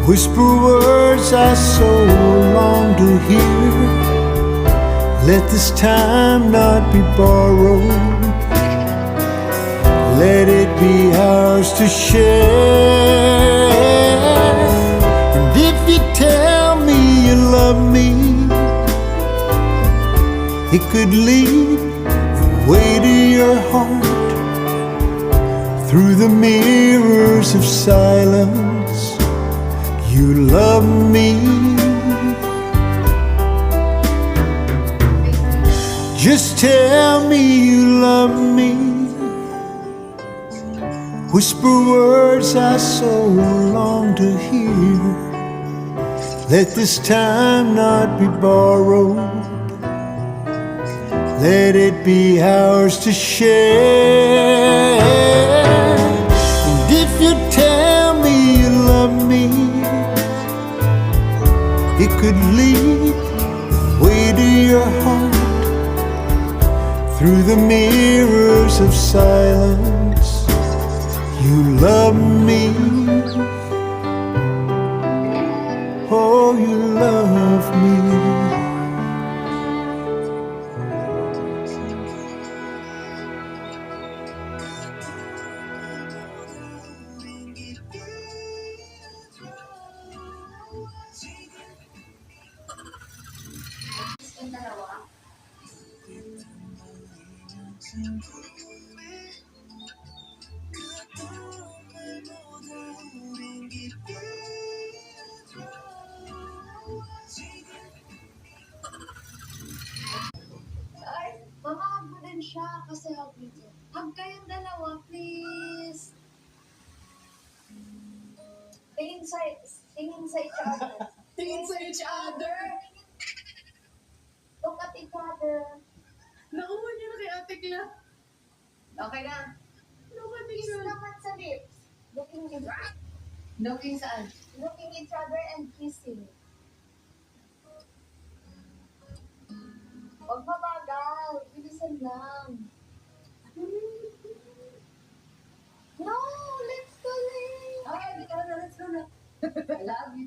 Whisper words I so long to hear. Let this time not be borrowed. Let it be ours to share. And if you tell me you love me, it could lead the way to your heart through the mirrors of silence. You love me. Just tell me you love me. Whisper words I so long to hear. Let this time not be borrowed. Let it be ours to share. And if you tell me you love me, it could lead the way to your heart through the mirrors of silence. You love me. Oh, you love me. Yung dalawa. Ay, mamahag mo din siya kasi hug video. Hug kayong dalawa, please. Tingin sa each other. Tingin sa each other. Look at each other. Nakuha niyo na kay Ate Cla. Okay na. Look at Kiss each other. naman sa lips. Looking saan? Looking each other and kissing. Huwag mabagal. Bilisan lang. No, let's go, Lane. Ay, let's go na. I love you.